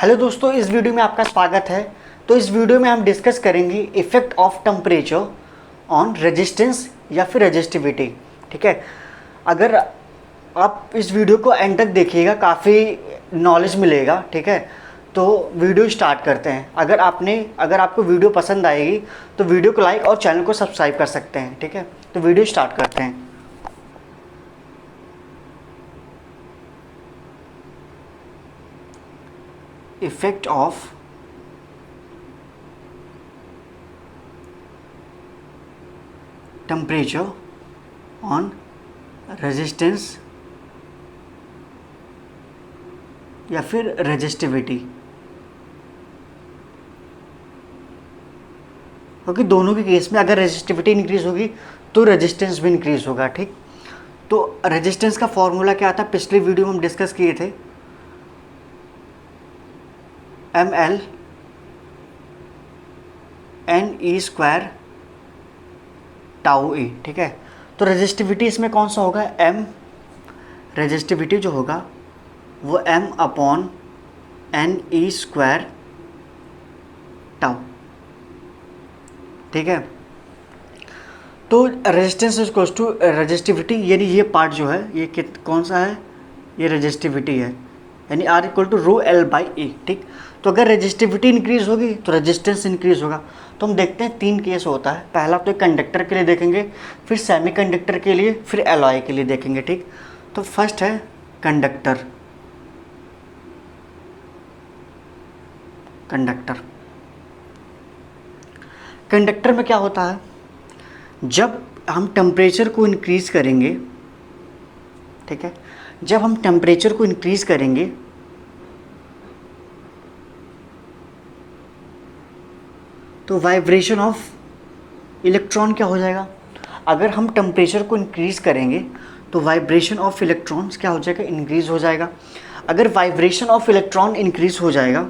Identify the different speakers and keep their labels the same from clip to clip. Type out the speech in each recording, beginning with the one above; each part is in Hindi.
Speaker 1: हेलो दोस्तों, इस वीडियो में आपका स्वागत है। तो इस वीडियो में हम डिस्कस करेंगे effect of temperature on resistance या फिर रेजिस्टिविटी। ठीक है, अगर आप इस वीडियो को एंड तक देखिएगा काफ़ी नॉलेज मिलेगा। ठीक है, तो वीडियो स्टार्ट करते हैं। अगर आपको वीडियो पसंद आएगी तो वीडियो को लाइक और चैनल को सब्सक्राइब कर सकते हैं। ठीक है, तो वीडियो स्टार्ट करते हैं। Effect of temperature on resistance या फिर रेजिस्टिविटी, क्योंकि दोनों के केस में अगर रेजिस्टिविटी इंक्रीज होगी तो रेजिस्टेंस भी इंक्रीज होगा। ठीक, तो रेजिस्टेंस का फॉर्मूला क्या था, पिछले वीडियो में हम डिस्कस किए थे, ml ne² टाउ e। ठीक है, तो रेजिस्टिविटी इसमें कौन सा होगा, m। रेजिस्टिविटी जो होगा वो m/ne² टाउ। ठीक है, तो resistance is equals to resistivity, यानी ये पार्ट जो है ये कौन सा है, ये रेजिस्टिविटी है, यानी R इक्वल टू ρl/e। ठीक, तो अगर रेजिस्टिविटी इंक्रीज होगी तो रेजिस्टेंस इंक्रीज होगा। तो हम देखते हैं 3 केस होता है। पहला तो कंडक्टर के लिए देखेंगे, फिर सेमीकंडक्टर के लिए, फिर एलॉय के लिए देखेंगे। ठीक, तो फर्स्ट है कंडक्टर। कंडक्टर में क्या होता है, जब हम टेम्परेचर को इंक्रीज करेंगे, ठीक है, जब हम टेम्परेचर को इंक्रीज करेंगे तो वाइब्रेशन ऑफ इलेक्ट्रॉन क्या हो जाएगा। अगर हम टेम्परेचर को इंक्रीज करेंगे तो वाइब्रेशन ऑफ इलेक्ट्रॉन्स क्या हो जाएगा, इंक्रीज हो जाएगा। अगर वाइब्रेशन ऑफ इलेक्ट्रॉन इंक्रीज हो जाएगा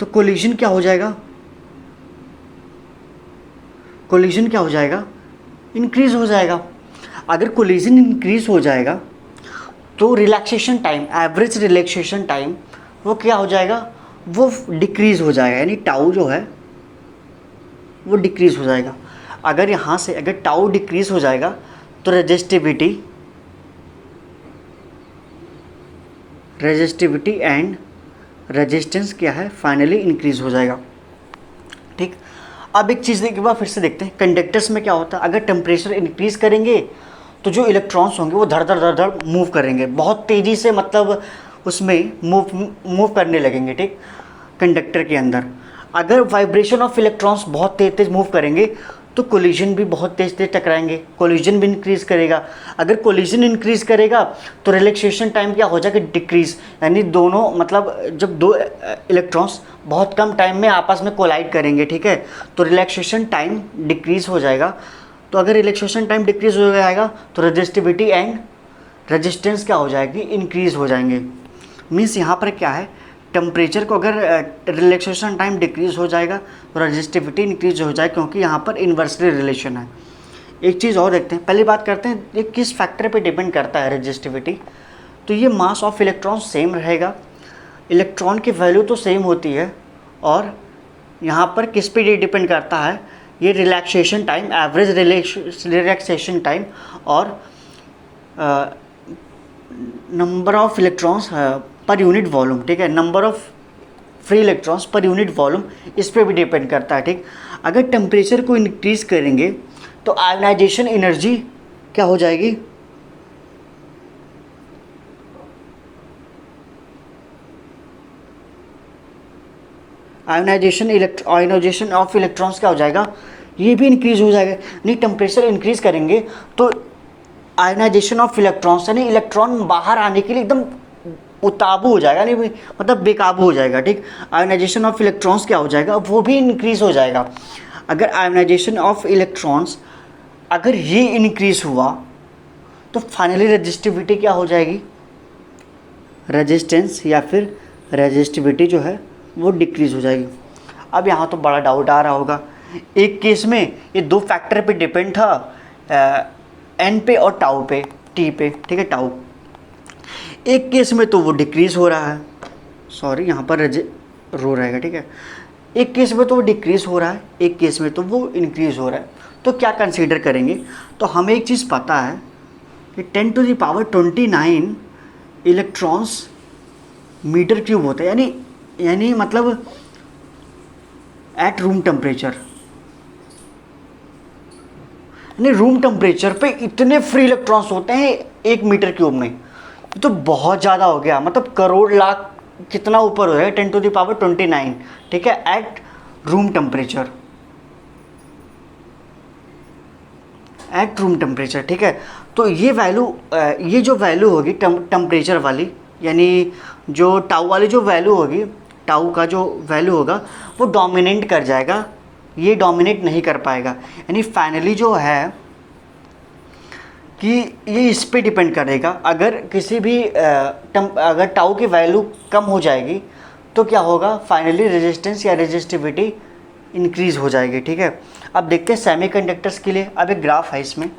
Speaker 1: तो कोलिजन क्या हो जाएगा, कोलिजन क्या हो जाएगा, इंक्रीज हो जाएगा। अगर कोलिजन इंक्रीज हो जाएगा तो relaxation time, average relaxation time वो क्या हो जाएगा, वो डिक्रीज़ हो जाएगा, यानी टाउ जो है वो डिक्रीज़ हो जाएगा। अगर यहाँ से अगर टाउ डिक्रीज़ हो जाएगा तो रेजिस्टिविटी एंड रेजिस्टेंस क्या है, फाइनली इंक्रीज़ हो जाएगा। ठीक, अब एक चीज़ एक बार फिर से देखते हैं, कंडक्टर्स में क्या होता है, अगर टेम्परेचर इंक्रीज़ करेंगे तो जो इलेक्ट्रॉन्स होंगे वो धड़ धड़ धड़ धड़ मूव करेंगे, बहुत तेज़ी से, मतलब उसमें मूव करने लगेंगे। ठीक, कंडक्टर के अंदर अगर वाइब्रेशन ऑफ इलेक्ट्रॉन्स बहुत तेज तेज मूव करेंगे तो कोलिजन भी बहुत तेज तेज टकराएंगे, कोलिजन भी इंक्रीज़ करेगा। अगर कोलिजन इंक्रीज़ करेगा तो रिलैक्सेशन टाइम क्या हो जाएगा, डिक्रीज़, यानी दोनों, मतलब जब दो इलेक्ट्रॉन्स बहुत कम टाइम में आपस में कोलाइड करेंगे, ठीक है, तो रिलैक्सेशन टाइम डिक्रीज़ हो जाएगा। तो अगर रिलैक्सेशन टाइम डिक्रीज़ हो जाएगा तो रेजिस्टिविटी एंड रेजिस्टेंस क्या हो जाएगी, इंक्रीज़ हो जाएंगे। मीन्स यहाँ पर क्या है, टेम्परेचर को अगर रिलैक्सेशन टाइम डिक्रीज़ हो जाएगा तो रेजिस्टिविटी इंक्रीज हो जाएगा, क्योंकि यहाँ पर इन्वर्सली रिलेशन है। एक चीज़ और देखते हैं, पहली बात करते हैं ये किस फैक्टर पे डिपेंड करता है रेजिस्टिविटी। तो ये मास ऑफ इलेक्ट्रॉन सेम रहेगा, इलेक्ट्रॉन की वैल्यू तो सेम होती है, और यहाँ पर किस पे डिपेंड करता है, ये relaxation time, average relaxation time, और number of electrons per unit volume. ठीक है, number of free electrons per unit volume, इस पर भी डिपेंड करता है। ठीक, अगर टेम्परेचर को इंक्रीज़ करेंगे तो आयोनाइजेशन एनर्जी क्या हो जाएगी, आयोनाइजेशन ऑफ इलेक्ट्रॉन्स क्या हो जाएगा, ये भी इंक्रीज़ हो जाएगा। नहीं, टेम्परेचर इंक्रीज़ करेंगे तो आयोनाइजेशन ऑफ इलेक्ट्रॉन्स, यानी इलेक्ट्रॉन बाहर आने के लिए एकदम उताबू हो जाएगा, नहीं मतलब बेकाबू हो जाएगा। ठीक, आयोनाइजेशन ऑफ इलेक्ट्रॉन्स क्या हो जाएगा, वो भी इंक्रीज़ हो जाएगा। अगर आयोनाइजेशन ऑफ इलेक्ट्रॉन्स अगर ये इंक्रीज़ हुआ तो फाइनली रेजिस्टिविटी क्या हो जाएगी, रेजिस्टेंस या फिर रेजिस्टिविटी जो है वो डिक्रीज़ हो जाएगी। अब यहाँ तो बड़ा डाउट आ रहा होगा, एक केस में ये 2 फैक्टर पे डिपेंड था, एन पे और टाउ पे, टी पे। ठीक है, टाउ एक केस में तो वो डिक्रीज़ हो रहा है, सॉरी यहाँ पर रो रहेगा, ठीक है। एक केस में तो वो डिक्रीज़ हो रहा है, एक केस में तो वो इंक्रीज़ हो रहा है। तो क्या कंसीडर करेंगे, तो हमें एक चीज़ पता है कि 10⁻29 इलेक्ट्रॉन्स मीटर क्यूब होते हैं, यानी मतलब एट रूम टेम्परेचर, यानी रूम टेम्परेचर पे इतने फ्री इलेक्ट्रॉन्स होते हैं 1 मीटर क्यूब में। ये तो बहुत ज़्यादा हो गया, मतलब करोड़ लाख कितना ऊपर हो जाएगा, 10⁻29, ठीक है, at room temperature, at room temperature, ठीक है। तो ये वैल्यू, ये जो वैल्यू होगी टेम्परेचर वाली, यानी जो टाउ वाली जो वैल्यू होगी, टाउ का जो वैल्यू होगा वो डोमिनेट कर जाएगा, ये डोमिनेट नहीं कर पाएगा। यानी फाइनली जो है कि ये इस पे डिपेंड करेगा। अगर किसी भी अगर टाउ की वैल्यू कम हो जाएगी तो क्या होगा, फाइनली रेजिस्टेंस या रेजिस्टिविटी इंक्रीज़ हो जाएगी, ठीक है। अब देखते हैं सेमीकंडक्टर्स के लिए। अब एक ग्राफ है इसमें,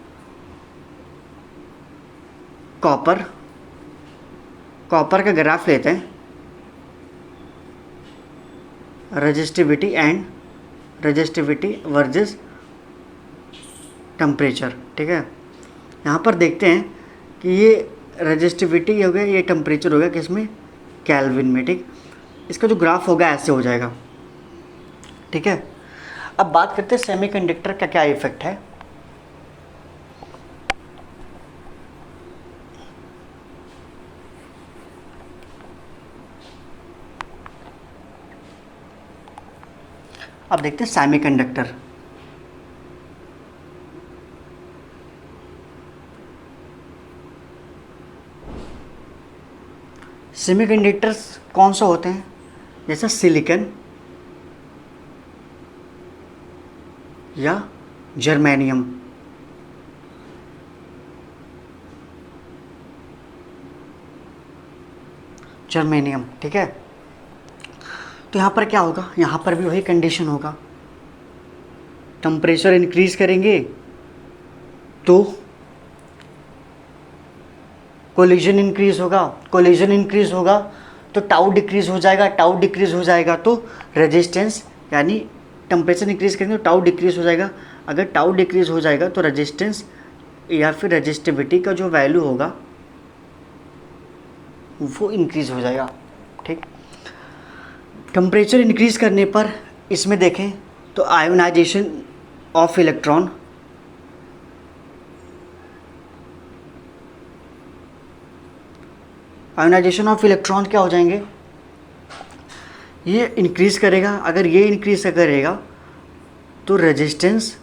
Speaker 1: कॉपर का ग्राफ लेते हैं, रेजिस्टिविटी वर्सेस टेम्परेचर, ठीक है। यहाँ पर देखते हैं कि ये रेजिस्टिविटी हो गया, ये टेम्परेचर हो गया किसमें, केल्विन में, ठीक। इसका जो ग्राफ होगा ऐसे हो जाएगा, ठीक है। अब बात करते हैं सेमीकंडक्टर का क्या इफेक्ट है। अब देखते हैं सेमीकंडक्टर। सेमीकंडक्टर्स कौन सा होते हैं, जैसा सिलिकॉन या जर्मेनियम, ठीक है। तो यहाँ पर क्या होगा, यहाँ पर भी वही कंडीशन होगा, टेम्परेचर इंक्रीज करेंगे तो कोलिजन इंक्रीज होगा तो टाउ डिक्रीज हो जाएगा, तो रेजिस्टेंस, यानी टेम्परेचर इंक्रीज करेंगे तो टाउ डिक्रीज हो जाएगा। अगर टाउ डिक्रीज हो जाएगा तो रेजिस्टेंस या फिर रेजिस्टिविटी का जो वैल्यू होगा वो इंक्रीज हो जाएगा, ठीक। टेम्परेचर इंक्रीज करने पर इसमें देखें तो आयोनाइजेशन ऑफ इलेक्ट्रॉन, क्या हो जाएंगे, ये इंक्रीज़ करेगा। अगर ये इंक्रीज़ करेगा तो रेजिस्टेंस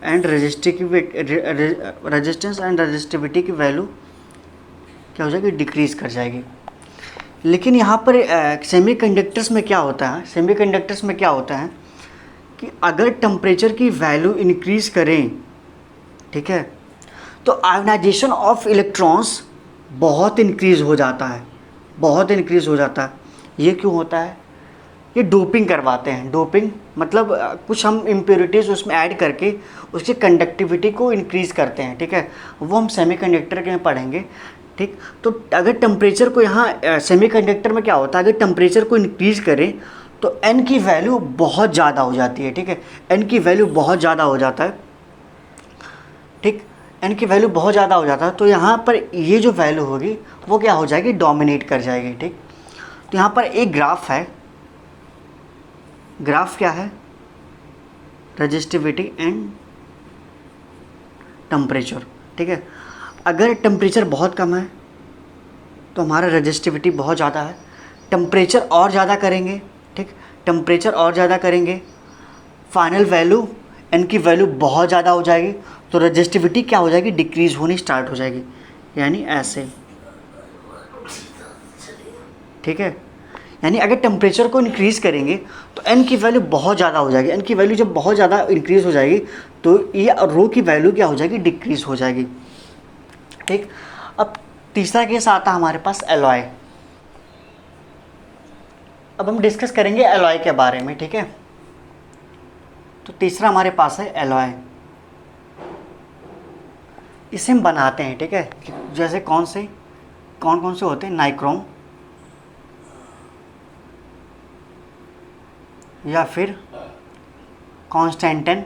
Speaker 1: एंड रेजिस्टिविटी की वैल्यू क्या हो जाएगी, डिक्रीज़ कर जाएगी। लेकिन यहाँ पर सेमीकंडक्टर्स में क्या होता है, कि अगर टेम्परेचर की वैल्यू इंक्रीज़ करें, ठीक है, तो आयोनाइजेशन ऑफ इलेक्ट्रॉन्स बहुत इंक्रीज़ हो जाता है। ये क्यों होता है, ये डोपिंग करवाते हैं। डोपिंग मतलब कुछ हम इम्प्योरिटीज़ उसमें ऐड करके उसकी कंडक्टिविटी को इंक्रीज़ करते हैं, ठीक है। वो हम सेमीकंडक्टर के में पढ़ेंगे, ठीक। तो अगर टेम्परेचर को यहाँ सेमीकंडक्टर में क्या होता है, अगर टेम्परेचर को इंक्रीज़ करें तो एन की वैल्यू बहुत ज़्यादा हो जाती है, ठीक है। एन की वैल्यू बहुत ज़्यादा हो जाता है, ठीक। एन की वैल्यू बहुत ज़्यादा हो जाता है तो यहाँ पर ये जो वैल्यू होगी वो क्या हो जाएगी, डोमिनेट कर जाएगी, ठीक। तो यहाँ पर एक ग्राफ है, ग्राफ क्या है, रेजिस्टिविटी एंड टेम्परेचर, ठीक है। अगर टेम्परेचर बहुत कम है तो हमारा रेजिस्टिविटी बहुत ज़्यादा है, टेम्परेचर और ज़्यादा करेंगे, ठीक, टेम्परेचर और ज़्यादा करेंगे, फाइनल वैल्यू एन की वैल्यू बहुत ज़्यादा हो जाएगी तो रेजिस्टिविटी क्या हो जाएगी, डिक्रीज़ होनी स्टार्ट हो जाएगी, यानी ऐसे, ठीक है। यानी अगर टेम्परेचर को इंक्रीज़ करेंगे तो एन की वैल्यू बहुत ज़्यादा हो जाएगी। एन की वैल्यू जब बहुत ज़्यादा इंक्रीज़ हो जाएगी तो ये रो की वैल्यू क्या हो जाएगी, डिक्रीज़ हो जाएगी, ठीक। अब तीसरा केस आता है हमारे पास एलॉय। अब हम डिस्कस करेंगे एलॉय के बारे में, ठीक है। तो तीसरा हमारे पास है एलॉय, इसे हम बनाते हैं, ठीक है। जैसे कौन कौन से होते हैं, नाइक्रोम, या फिर कॉन्स्टेंटन,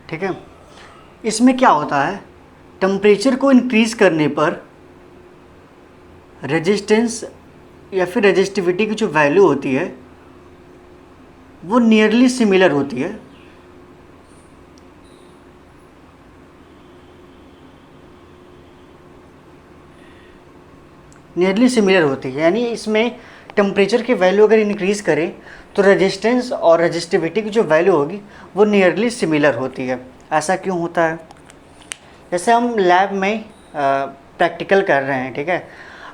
Speaker 1: ठीक है। इसमें क्या होता है, टेम्परेचर को इंक्रीज करने पर रेजिस्टेंस या फिर रेजिस्टिविटी की जो वैल्यू होती है वो नियरली सिमिलर होती है यानी इसमें टेम्परेचर की वैल्यू अगर इंक्रीज़ करें तो रेजिस्टेंस और रेजिस्टिविटी की जो वैल्यू होगी वो नियरली सिमिलर होती है। ऐसा क्यों होता है? जैसे हम लैब में प्रैक्टिकल कर रहे हैं, ठीक है।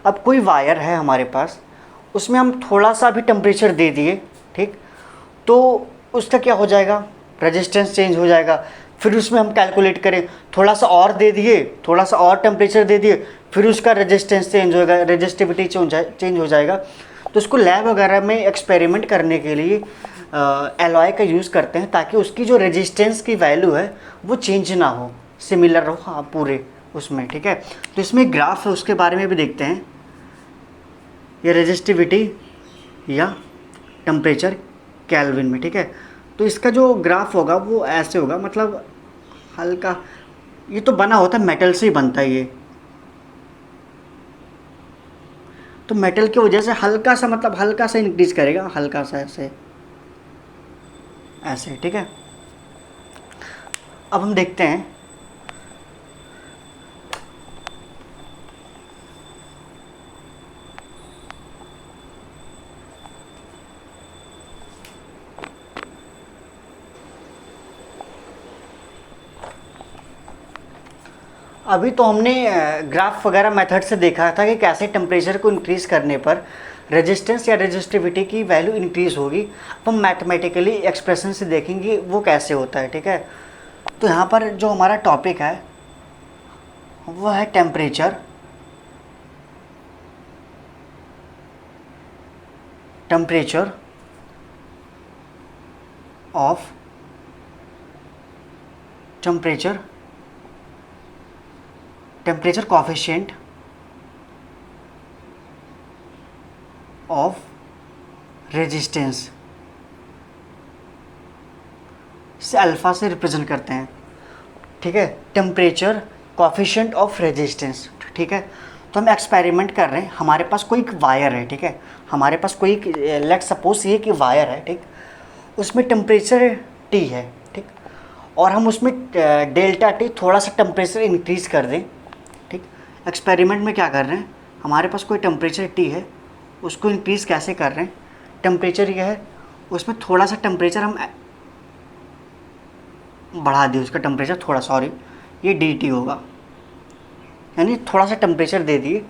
Speaker 1: अब कोई वायर है हमारे पास, उसमें हम थोड़ा सा भी टेम्परेचर दे दिए, ठीक, तो उसका क्या हो जाएगा, रेजिस्टेंस चेंज हो जाएगा। फिर उसमें हम कैलकुलेट करें, थोड़ा सा और दे दिए, थोड़ा सा और टेम्परेचर दे दिए, फिर उसका रेजिस्टेंस चेंज होगा, रेजिस्टिविटी चेंज हो जाएगा। तो उसको लैब वगैरह में एक्सपेरिमेंट करने के लिए एलॉय का यूज़ करते हैं ताकि उसकी जो रेजिस्टेंस की वैल्यू है वो चेंज ना हो, सिमिलर रहो, हाँ, पूरे उसमें, ठीक है। तो इसमें ग्राफ है, उसके बारे में भी देखते हैं। ये रेजिस्टिविटी या टेम्परेचर केल्विन में, ठीक है। तो इसका जो ग्राफ होगा वो ऐसे होगा, मतलब हल्का, ये तो बना होता है मेटल से ही बनता है ये, तो मेटल की वजह से हल्का सा, मतलब हल्का सा इंक्रीज करेगा, हल्का सा ऐसे ऐसे, ठीक है। अब हम देखते हैं अभी तो हमने ग्राफ वगैरह मेथड से देखा था कि कैसे टेम्परेचर को इंक्रीज़ करने पर रेजिस्टेंस या रेजिस्टिविटी की वैल्यू इंक्रीज़ होगी। अब हम मैथमेटिकली एक्सप्रेशन से देखेंगे वो कैसे होता है, ठीक है। तो यहाँ पर जो हमारा टॉपिक है वो है temperature of temperature coefficient of resistance, इसे अल्फ़ा से रिप्रेजेंट करते हैं, ठीक है। टेम्परेचर कोफिशिएंट ऑफ रेजिस्टेंस, ठीक है। तो हम एक्सपेरिमेंट कर रहे हैं, हमारे पास कोई एक वायर है, ठीक है। हमारे पास कोई, लेट सपोज ये कि वायर है, ठीक, उसमें टेम्परेचर T है, ठीक, और हम उसमें डेल्टा T थोड़ा सा टेम्परेचर इंक्रीज़ कर दें, ठीक। एक्सपेरिमेंट में क्या कर रहे हैं, हमारे पास कोई टेम्परेचर T है, उसको इंक्रीज़ कैसे कर रहे हैं, टेम्परेचर ये है, उसमें थोड़ा सा टेम्परेचर हम बढ़ा दिए, उसका टेम्परेचर थोड़ा, सॉरी, ये dt होगा, यानी थोड़ा सा टेम्परेचर दे दिए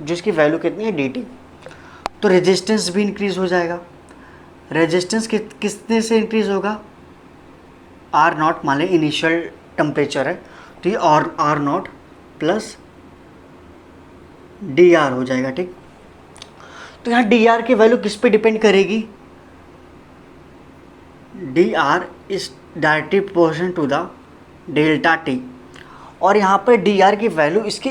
Speaker 1: जिसकी वैल्यू कितनी है dt। तो रेजिस्टेंस भी इंक्रीज़ हो जाएगा। रेजिस्टेंस कितने से इंक्रीज़ होगा, R0 मान लें इनिशियल टेम्परेचर है, तो ये R0 प्लस dr हो जाएगा, ठीक। तो यहाँ dr की वैल्यू किस पे डिपेंड करेगी, dr is directly proportional to the delta t, और यहाँ पर dr की वैल्यू इसके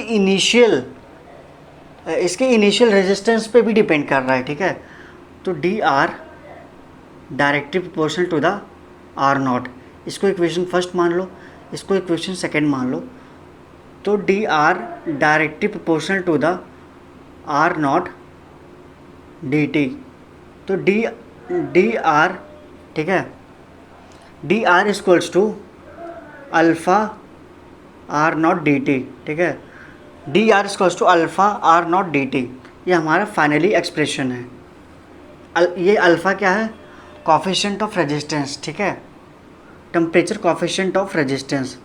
Speaker 1: इनिशियल रेजिस्टेंस पे भी डिपेंड कर रहा है, ठीक है। तो dr directly proportional to the R0, इसको इक्वेशन फर्स्ट मान लो, इसको इक्वेशन सेकंड मान लो। तो dr directly proportional to the R0 dt, तो dr, ठीक है, dr equals to alpha R0 dt, ठीक है। dr equals to alpha R0 dt, ये हमारा फाइनली एक्सप्रेशन है। ये अल्फ़ा क्या है, कोफिशिएंट ऑफ रेजिस्टेंस, ठीक है, टेम्परेचर कोफिशिएंट ऑफ रेजिस्टेंस।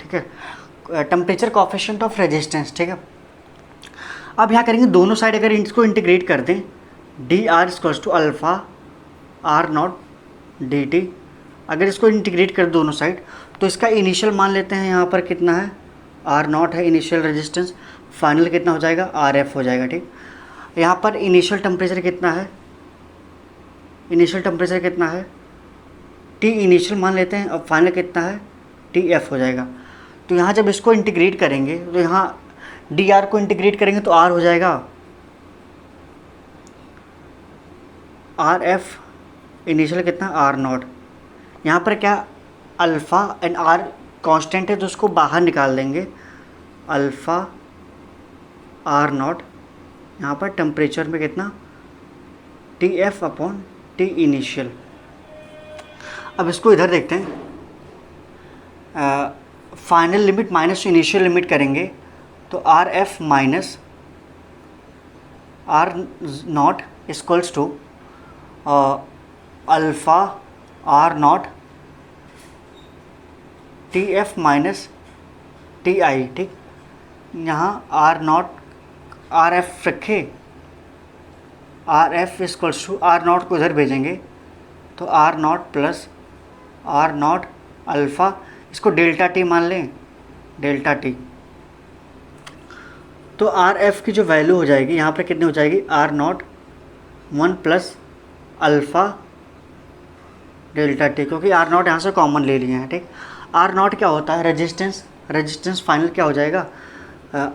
Speaker 1: ठीक है, टेम्परेचर कोफिशिएंट ऑफ रेजिस्टेंस, ठीक है। अब यहाँ करेंगे दोनों साइड अगर इसको इंटीग्रेट कर दें, dr equals to alpha R0 dt, अगर इसको इंटीग्रेट कर दोनों साइड तो इसका इनिशियल मान लेते हैं, यहाँ पर कितना है R0 है इनिशियल रेजिस्टेंस, फाइनल कितना हो जाएगा, आर एफ हो जाएगा। ठीक, यहाँ पर इनिशियल टेम्परेचर कितना है, इनिशियल टेम्परेचर कितना है, टी इनिशियल मान लेते हैं, अब फाइनल कितना है, टी एफ हो जाएगा। तो यहाँ जब इसको इंटीग्रेट करेंगे तो यहाँ डी आर को इंटीग्रेट करेंगे तो आर हो जाएगा आर एफ इनिशियल कितना, आर नॉट। यहाँ पर क्या, अल्फ़ा एंड आर कांस्टेंट है तो उसको बाहर निकाल देंगे, अल्फ़ा आर नॉट। यहाँ पर टेम्परेचर में कितना, T F upon T initial. अब इसको इधर देखते हैं, final limit minus initial limit करेंगे तो R F minus R naught equals to alpha R naught T F minus T I. ठीक, यहाँ आर नॉट आर एफ रखे, R F equals to R naught को इधर भेजेंगे तो R naught plus R naught alpha, इसको डेल्टा टी मान लें, डेल्टा टी। तो आर एफ की जो वैल्यू हो जाएगी यहाँ पर कितनी हो जाएगी, R naught 1 plus alpha delta T, क्योंकि आर नॉट यहाँ से कॉमन ले लिए हैं। ठीक, आर नॉट क्या होता है, रेजिस्टेंस, रेजिस्टेंस फाइनल क्या हो जाएगा,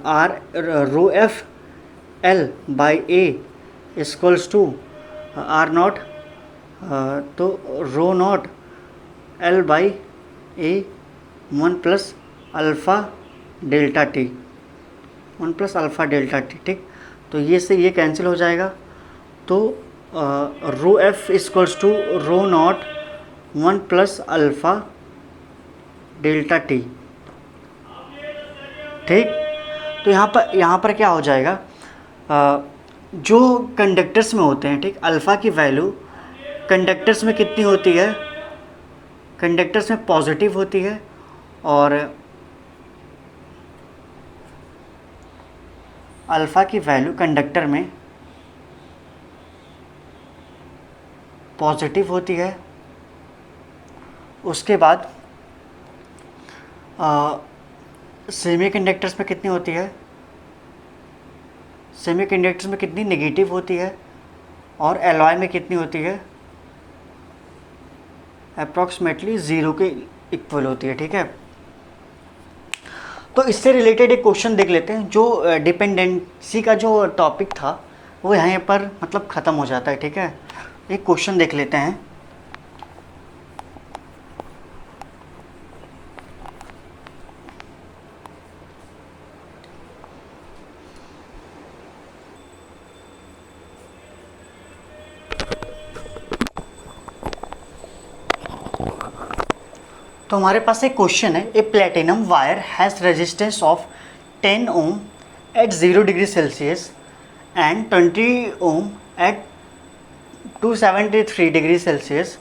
Speaker 1: R rho F L by A equals to R nought, तो rho nought L by A 1 plus alpha delta T, 1 plus alpha delta T. ठीक, तो ये से ये कैंसिल हो जाएगा, तो rho F equals to rho nought 1 plus alpha delta T. ठीक, तो यहाँ पर क्या हो जाएगा, जो कंडक्टर्स में होते हैं, ठीक, अल्फ़ा की वैल्यू कंडक्टर्स में कितनी होती है, कंडक्टर्स में पॉजिटिव होती है, और अल्फ़ा की वैल्यू कंडक्टर में पॉजिटिव होती है। उसके बाद सेमी कंडक्टर्स में कितनी होती है, सेमी कंडक्टर्स में कितनी नेगेटिव होती है, और एलॉय में कितनी होती है, अप्रॉक्सीमेटली 0 के इक्वल होती है। ठीक है, तो इससे रिलेटेड एक क्वेश्चन देख लेते हैं, जो डिपेंडेंसी का जो टॉपिक था वो यहाँ पर मतलब ख़त्म हो जाता है। ठीक है, एक क्वेश्चन देख लेते हैं। तो हमारे पास एक क्वेश्चन है, a platinum wire has resistance of 10 ohm at 0 degree Celsius and 20 ohm at 273 degree Celsius,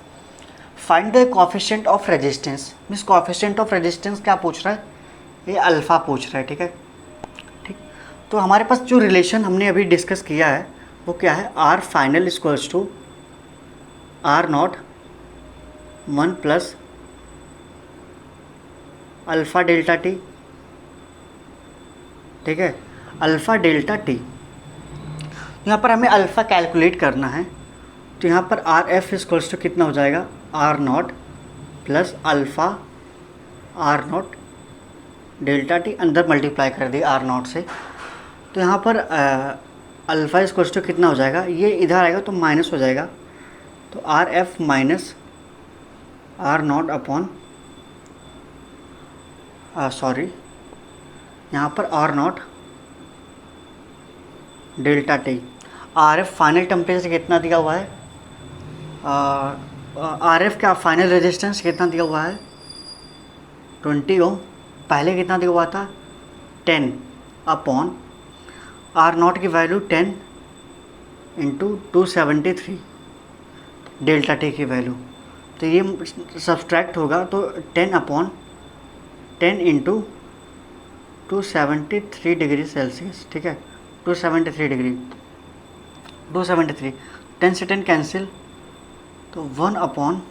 Speaker 1: find the coefficient of resistance. Means coefficient of resistance क्या पूछ रहा है, ये अल्फ़ा पूछ रहा है। ठीक है, ठीक, तो हमारे पास जो रिलेशन हमने अभी डिस्कस किया है वो क्या है, R final equals to R naught 1 plus alpha delta T. ठीक है, अल्फ़ा डेल्टा टी। यहाँ पर हमें अल्फ़ा कैलकुलेट करना है, तो यहाँ पर आर एफ इक्वल्स टू कितना हो जाएगा, R naught plus alpha R naught delta T, अंदर मल्टीप्लाई कर दिया आर नॉट से। तो यहाँ पर अल्फ़ा इक्वल्स टू कितना हो जाएगा, ये इधर आएगा तो माइनस हो जाएगा, तो R F minus R naught upon sorry, यहाँ पर R naught delta T. R F final temperature कितना दिया हुआ है, आर एफ का फाइनल रेजिस्टेंस कितना दिया हुआ है, 20 ओम। पहले कितना दिया हुआ था, 10 अपॉन आर नॉट की वैल्यू 10 इंटू 273 डेल्टा टी की वैल्यू। तो ये सब्सट्रैक्ट होगा, तो 10 अपॉन 10 इंटू 273 डिग्री सेल्सियस। ठीक है, 273 डिग्री, 273, 10 से 10 कैंसिल, तो 1 अपॉन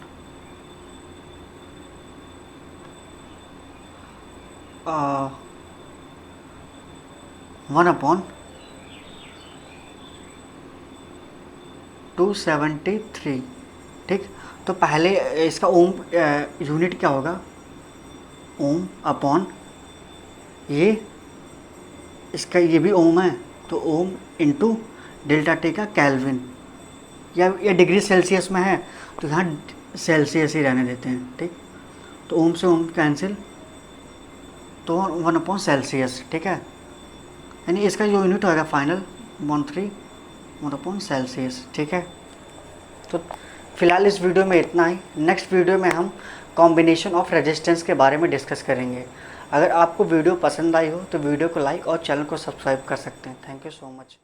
Speaker 1: 1/273। ठीक, तो पहले इसका ओम यूनिट क्या होगा, ओम अपॉन ये, इसका ये भी ओम है तो ओम इंटू डेल्टा टी का कैल्विन, या डिग्री सेल्सियस में है तो यहाँ सेल्सियस ही रहने देते हैं। ठीक, तो ओम से ओम कैंसिल, तो 1/सेल्सियस। ठीक है, यानी इसका जो यूनिट होगा फाइनल 1/सेल्सियस। ठीक है, तो फिलहाल इस वीडियो में इतना ही। नेक्स्ट वीडियो में हम कॉम्बिनेशन ऑफ रेजिस्टेंस के बारे में डिस्कस करेंगे। अगर आपको वीडियो पसंद आई हो तो वीडियो को लाइक और चैनल को सब्सक्राइब कर सकते हैं। Thank you so much.